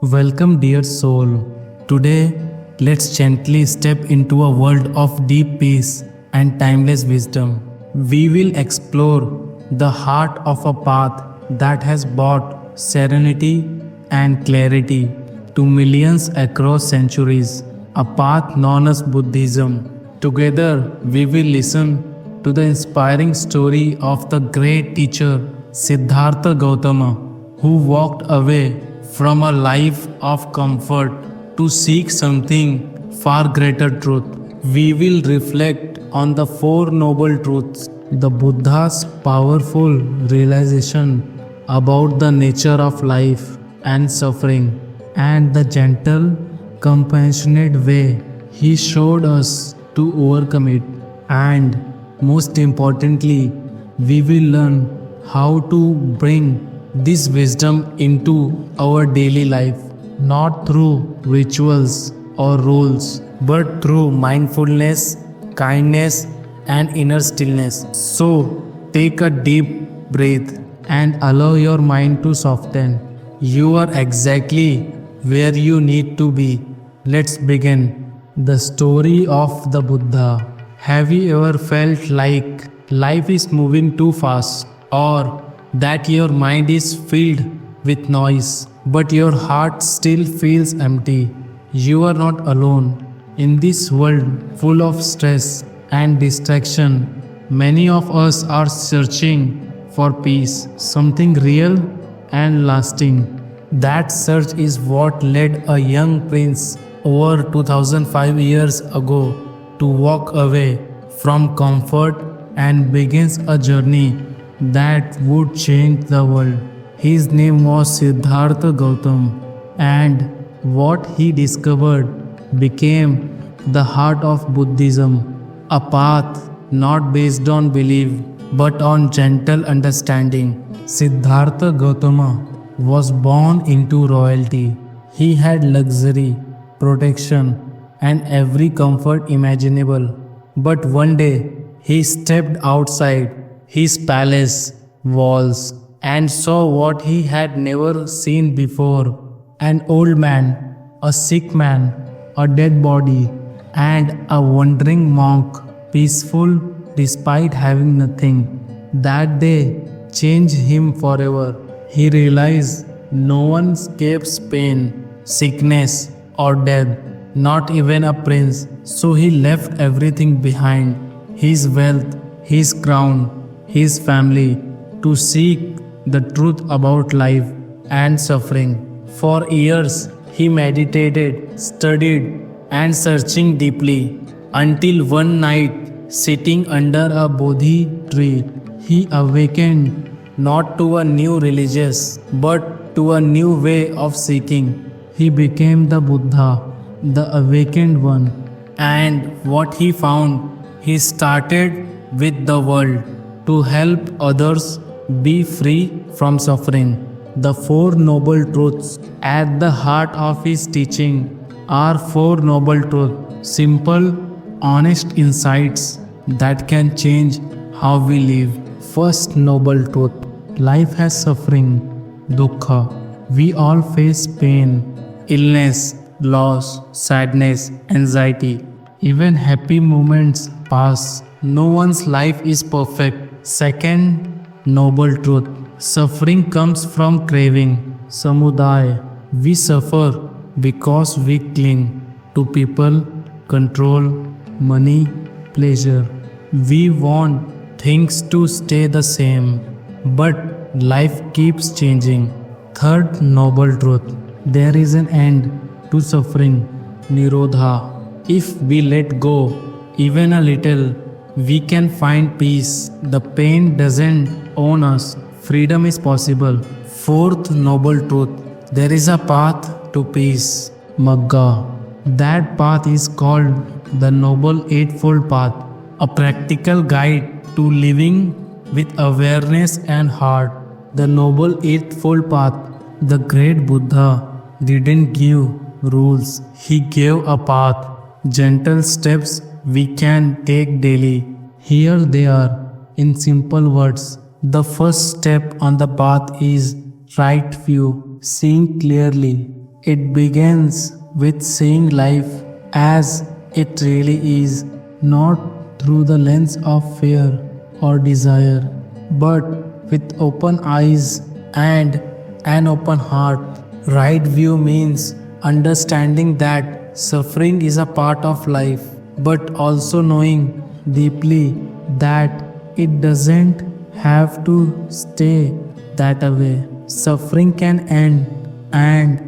Welcome, dear soul. Today, let's gently step into a world of deep peace and timeless wisdom. We will explore the heart of a path that has brought serenity and clarity to millions across centuries, a path known as Buddhism. Together, we will listen to the inspiring story of the great teacher Siddhartha Gautama, who walked away from a life of comfort to seek something far greater truth. We will reflect on the Four Noble Truths, the Buddha's powerful realization about the nature of life and suffering, and the gentle, compassionate way he showed us to overcome it. And most importantly, we will learn how to bring this wisdom into our daily life, not through rituals or rules, but through mindfulness, kindness, and inner stillness. So, take a deep breath and allow your mind to soften. You are exactly where you need to be. Let's begin. The story of the Buddha. Have you ever felt like life is moving too fast, or that your mind is filled with noise, but your heart still feels empty? You are not alone. In this world full of stress and distraction, many of us are searching for peace, something real and lasting. That search is what led a young prince over 2005 years ago to walk away from comfort and begins a journey that would change the world. His name was Siddhartha Gautama, and what he discovered became the heart of Buddhism, a path not based on belief but on gentle understanding. Siddhartha Gautama was born into royalty. He had luxury, protection, and every comfort imaginable. But one day, he stepped outside his palace walls and saw what he had never seen before: an old man, a sick man, a dead body, and a wandering monk, peaceful despite having nothing. That day changed him forever. He realized no one escapes pain, sickness, or death, not even a prince. So he left everything behind: his wealth, his crown, his family, to seek the truth about life and suffering. For years, he meditated, studied, and searching deeply, until one night, sitting under a Bodhi tree, he awakened not to a new religious but to a new way of seeking. He became the Buddha, the awakened one. And what he found, he started with the world to help others be free from suffering. The Four Noble Truths. At the heart of his teaching are Four Noble Truths, simple, honest insights that can change how we live. First Noble Truth: life has suffering, dukkha. We all face pain, illness, loss, sadness, anxiety. Even happy moments pass. No one's life is perfect. Second Noble Truth: suffering comes from craving, samudaya. We suffer because we cling to people, control, money, pleasure. We want things to stay the same, but life keeps changing. Third Noble Truth: there is an end to suffering, nirodha. If we let go even a little, we can find peace. The pain doesn't own us. Freedom is possible. Fourth Noble Truth: there is a path to peace, Magga. That path is called the Noble Eightfold Path, a practical guide to living with awareness and heart. The Noble Eightfold Path. The great Buddha didn't give rules, he gave a path, gentle steps we can take daily. Here they are in simple words. The first step on the path is right view, seeing clearly. It begins with seeing life as it really is, not through the lens of fear or desire, but with open eyes and an open heart. Right view means understanding that suffering is a part of life, but also knowing deeply that it doesn't have to stay that way. Suffering can end, and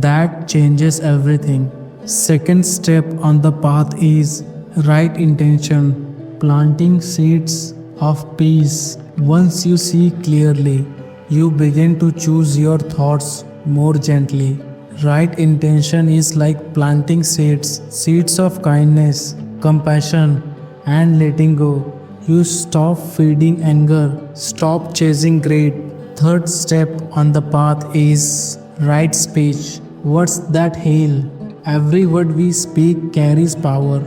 that changes everything. Second step on the path is right intention, planting seeds of peace. Once you see clearly, you begin to choose your thoughts more gently. Right intention is like planting seeds of kindness, compassion, and letting go. You stop feeding anger, stop chasing greed. Third step on the path is right speech. Words that heal. Every word we speak carries power.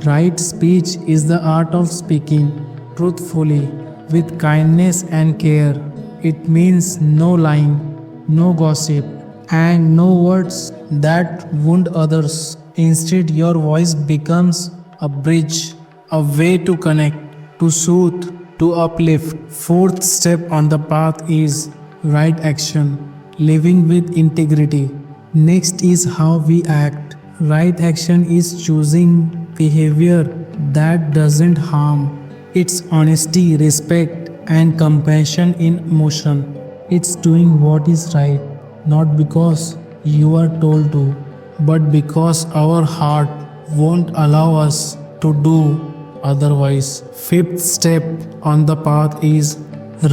Right speech is the art of speaking truthfully, with kindness and care. It means no lying, no gossip, and no words that wound others. Instead, your voice becomes a bridge, a way to connect, to soothe, to uplift. Fourth step on the path is right action, living with integrity. Next is how we act. Right action is choosing behavior that doesn't harm. It's honesty, respect, and compassion in motion. It's doing what is right, not because you are told to, but because our heart won't allow us to do otherwise. Fifth step on the path is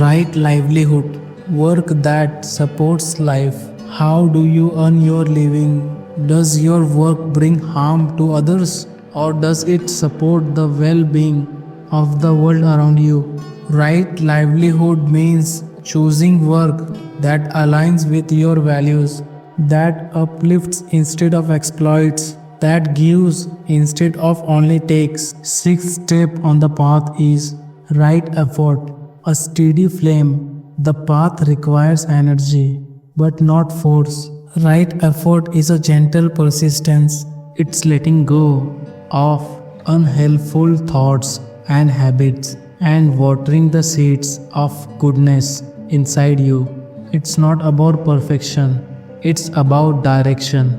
right livelihood, work that supports life. How do you earn your living? Does your work bring harm to others, or does it support the well being of the world around you? Right livelihood means choosing work that aligns with your values, that uplifts instead of exploits, that gives instead of only takes. Sixth step on the path is right effort, a steady flame. The path requires energy, but not force. Right effort is a gentle persistence. It's letting go of unhelpful thoughts and habits and watering the seeds of goodness inside you. It's not about perfection, it's about direction.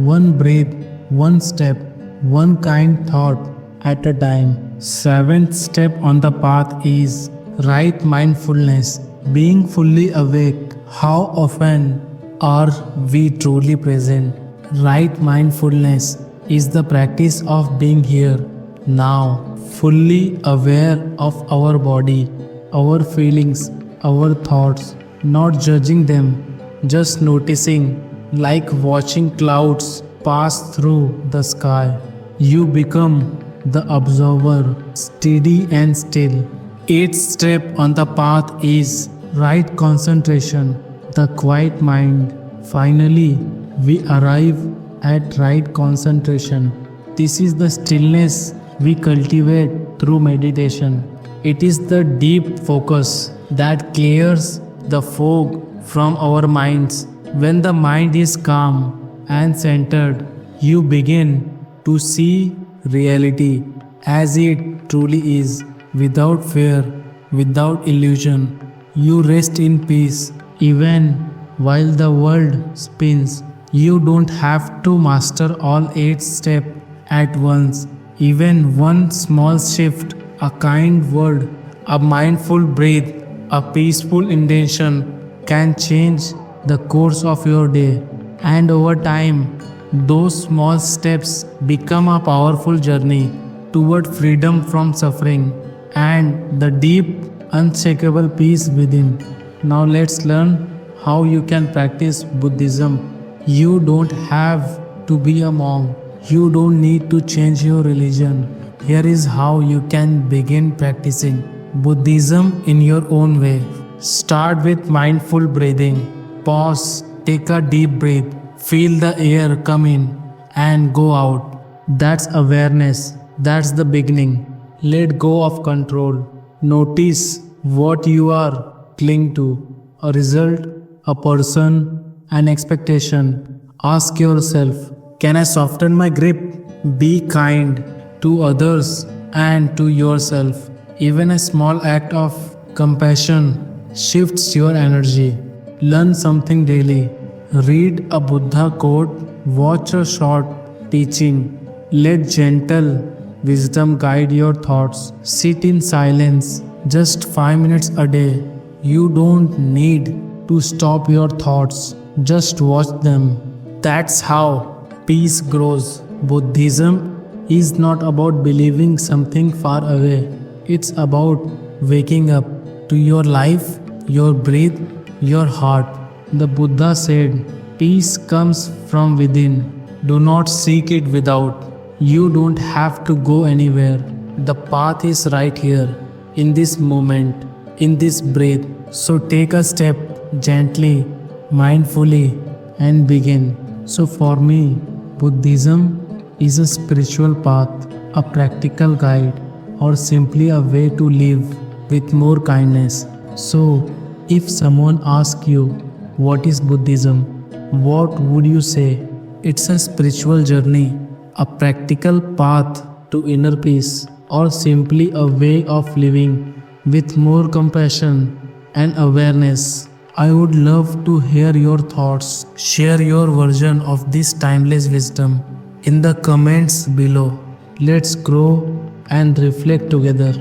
One breath, one step, one kind thought at a time. Seventh step on the path is right mindfulness, being fully awake. How often are we truly present? Right mindfulness is the practice of being here, now, fully aware of our body, our feelings, our thoughts, not judging them, just noticing, like watching clouds pass through the sky. You become the observer, steady and still. Eighth step on the path is right concentration, the quiet mind. Finally, we arrive at right concentration. This is the stillness we cultivate through meditation. It is the deep focus that clears the fog from our minds. When the mind is calm and centered, you begin to see reality as it truly is, without fear, without illusion. You rest in peace even while the world spins. You don't have to master all 8 steps at once. Even one small shift, a kind word, a mindful breath, a peaceful intention can change the course of your day. And over time, those small steps become a powerful journey toward freedom from suffering and the deep, unshakable peace within. Now let's learn how you can practice Buddhism. You don't have to be a monk. You don't need to change your religion. Here is how you can begin practicing Buddhism in your own way. Start with mindful breathing. Pause, take a deep breath. Feel the air come in and go out. That's awareness. That's the beginning. Let go of control. Notice what you are cling to. A result, a person, an expectation, Ask yourself, can I soften my grip? Be kind to others and to yourself. Even a small act of compassion shifts your energy. Learn something daily. Read a Buddha quote, watch a short teaching. Let gentle wisdom guide your thoughts. Sit in silence just 5 minutes a day. You don't need to stop your thoughts, just watch them. That's how peace grows. Buddhism is not about believing something far away, it's about waking up to your life, your breath, your heart. The Buddha said, peace comes from within. Do not seek it without. You don't have to go anywhere. The path is right here, in this moment, in this breath. So take a step gently, mindfully, and begin. So for me, Buddhism is a spiritual path, a practical guide, or simply a way to live with more kindness. So, if someone asks you, what is Buddhism? What would you say? It's a spiritual journey, a practical path to inner peace, or simply a way of living with more compassion and awareness. I would love to hear your thoughts. Share your version of this timeless wisdom in the comments below. Let's grow and reflect together.